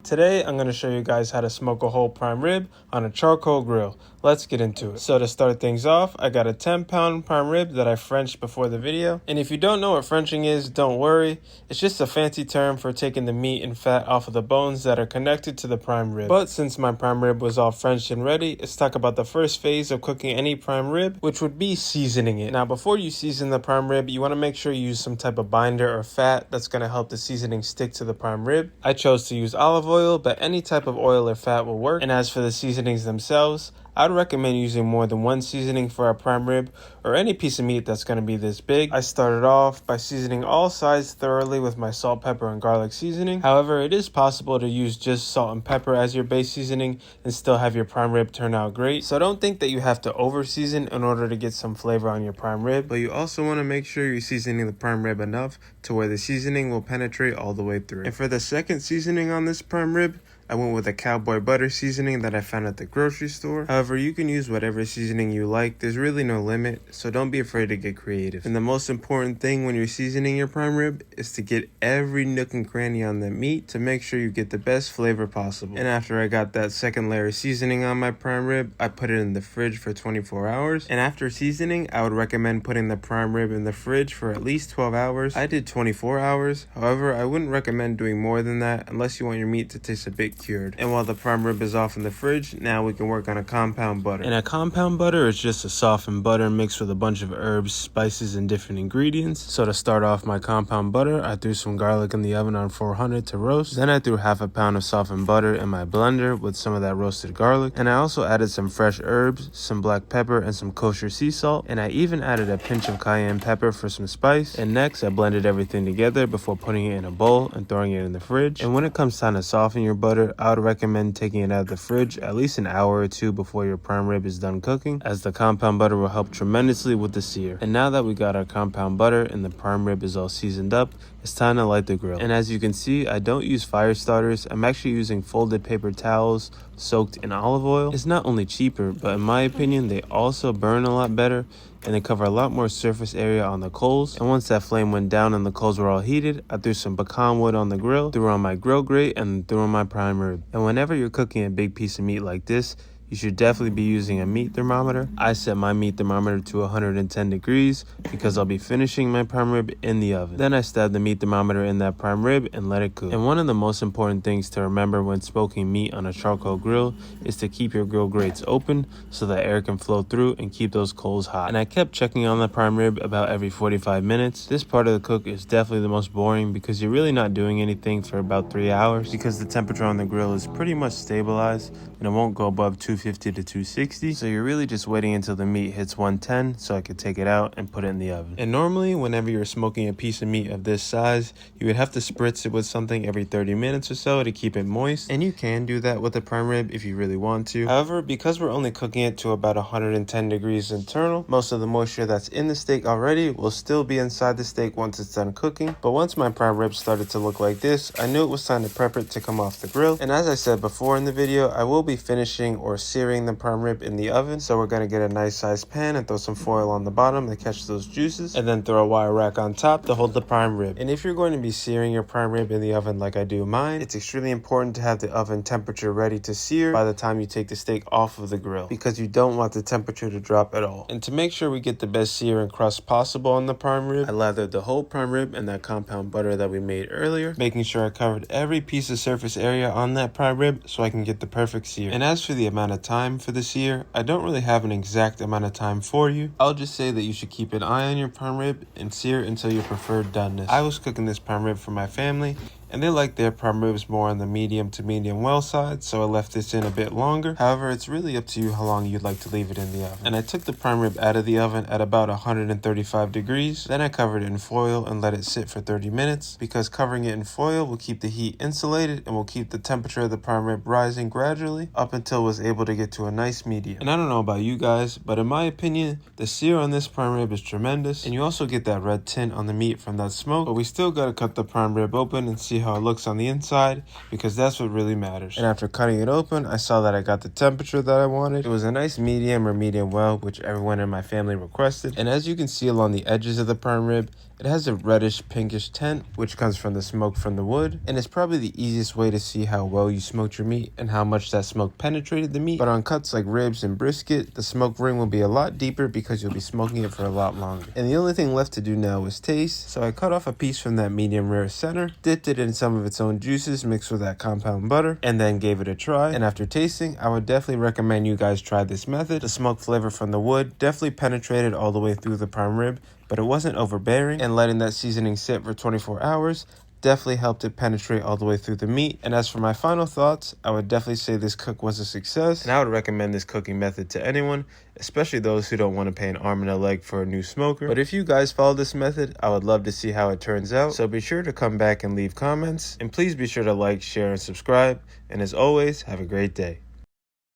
Today, I'm going to show you guys how to smoke a whole prime rib on a charcoal grill. Let's get into it. So to start things off, I got a 10-pound prime rib that I Frenched before the video. And if you don't know what Frenching is, don't worry. It's just a fancy term for taking the meat and fat off of the bones that are connected to the prime rib. But since my prime rib was all Frenched and ready, let's talk about the first phase of cooking any prime rib, which would be seasoning it. Now, before you season the prime rib, you want to make sure you use some type of binder or fat that's going to help the seasoning stick to the prime rib. I chose to use olive oil, but any type of oil or fat will work. And as for the seasonings themselves, I'd recommend using more than one seasoning for a prime rib or any piece of meat that's going to be this big. I started off by seasoning all sides thoroughly with my salt, pepper, and garlic seasoning. However, it is possible to use just salt and pepper as your base seasoning and still have your prime rib turn out great. So don't think that you have to over season in order to get some flavor on your prime rib, but you also want to make sure you're seasoning the prime rib enough to where the seasoning will penetrate all the way through. And for the second seasoning on this prime rib, I went with a cowboy butter seasoning that I found at the grocery store. However, you can use whatever seasoning you like. There's really no limit, so don't be afraid to get creative. And the most important thing when you're seasoning your prime rib is to get every nook and cranny on the meat to make sure you get the best flavor possible. And after I got that second layer of seasoning on my prime rib, I put it in the fridge for 24 hours. And after seasoning, I would recommend putting the prime rib in the fridge for at least 12 hours. I did 24 hours. However, I wouldn't recommend doing more than that unless you want your meat to taste a bit cured. And while the prime rib is off in the fridge, now we can work on a compound butter. And a compound butter is just a softened butter mixed with a bunch of herbs, spices, and different ingredients. So to start off my compound butter, I threw some garlic in the oven on 400 to roast. Then I threw half a pound of softened butter in my blender with some of that roasted garlic. And I also added some fresh herbs, some black pepper, and some kosher sea salt. And I even added a pinch of cayenne pepper for some spice. And next, I blended everything together before putting it in a bowl and throwing it in the fridge. And when it comes time to soften your butter, I would recommend taking it out of the fridge at least an hour or two before your prime rib is done cooking, as the compound butter will help tremendously with the sear. And now that we got our compound butter and the prime rib is all seasoned up, it's time to light the grill. And as you can see, I don't use fire starters. I'm actually using folded paper towels soaked in olive oil. It's not only cheaper, but in my opinion, they also burn a lot better and they cover a lot more surface area on the coals. And once that flame went down and the coals were all heated, I threw some pecan wood on the grill, threw on my grill grate, and threw on my prime rib. And whenever you're cooking a big piece of meat like this, you should definitely be using a meat thermometer. I set my meat thermometer to 110 degrees because I'll be finishing my prime rib in the oven. Then I stabbed the meat thermometer in that prime rib and let it cook. And one of the most important things to remember when smoking meat on a charcoal grill is to keep your grill grates open so that air can flow through and keep those coals hot. And I kept checking on the prime rib about every 45 minutes. This part of the cook is definitely the most boring because you're really not doing anything for about 3 hours because the temperature on the grill is pretty much stabilized and it won't go above 250 to 260. So you're really just waiting until the meat hits 110 so I could take it out and put it in the oven. And normally whenever you're smoking a piece of meat of this size, you would have to spritz it with something every 30 minutes or so to keep it moist. And you can do that with the prime rib if you really want to. However, because we're only cooking it to about 110 degrees internal, most of the moisture that's in the steak already will still be inside the steak once it's done cooking. But once my prime rib started to look like this, I knew it was time to prep it to come off the grill. And as I said before in the video, I will be finishing or searing the prime rib in the oven. So we're going to get a nice sized pan and throw some foil on the bottom to catch those juices, and then throw a wire rack on top to hold the prime rib. And if you're going to be searing your prime rib in the oven like I do mine, it's extremely important to have the oven temperature ready to sear by the time you take the steak off of the grill, because you don't want the temperature to drop at all. And to make sure we get the best sear and crust possible on the prime rib, I lathered the whole prime rib in that compound butter that we made earlier, making sure I covered every piece of surface area on that prime rib so I can get the perfect sear. And as for the amount of time for the sear, I don't really have an exact amount of time for you. I'll just say that you should keep an eye on your prime rib and sear until your preferred doneness. I was cooking this prime rib for my family, and they like their prime ribs more on the medium to medium well side, so I left this in a bit longer. However, it's really up to you how long you'd like to leave it in the oven. And I took the prime rib out of the oven at about 135 degrees. Then I covered it in foil and let it sit for 30 minutes because covering it in foil will keep the heat insulated and will keep the temperature of the prime rib rising gradually up until it was able to get to a nice medium. And I don't know about you guys, but in my opinion, the sear on this prime rib is tremendous, and you also get that red tint on the meat from that smoke. But we still gotta cut the prime rib open and see how it looks on the inside, because that's what really matters. And after cutting it open, I saw that I got the temperature that I wanted. It was a nice medium or medium well, which everyone in my family requested. And as you can see along the edges of the prime rib, It has a reddish pinkish tint, which comes from the smoke from the wood, and it's probably the easiest way to see how well you smoked your meat and how much that smoke penetrated the meat. But on cuts like ribs and brisket, the smoke ring will be a lot deeper because you'll be smoking it for a lot longer. And the only thing left to do now is taste, so I cut off a piece from that medium rare center, dipped it in some of its own juices mixed with that compound butter, and then gave it a try. And after tasting, I would definitely recommend you guys try this method. The smoke flavor from the wood definitely penetrated all the way through the prime rib, but it wasn't overbearing, and letting that seasoning sit for 24 hours definitely helped it penetrate all the way through the meat. And as for my final thoughts, I would definitely say this cook was a success, and I would recommend this cooking method to anyone, especially those who don't want to pay an arm and a leg for a new smoker. But if you guys follow this method, I would love to see how it turns out, so be sure to come back and leave comments, and please be sure to like, share, and subscribe, and as always, have a great day.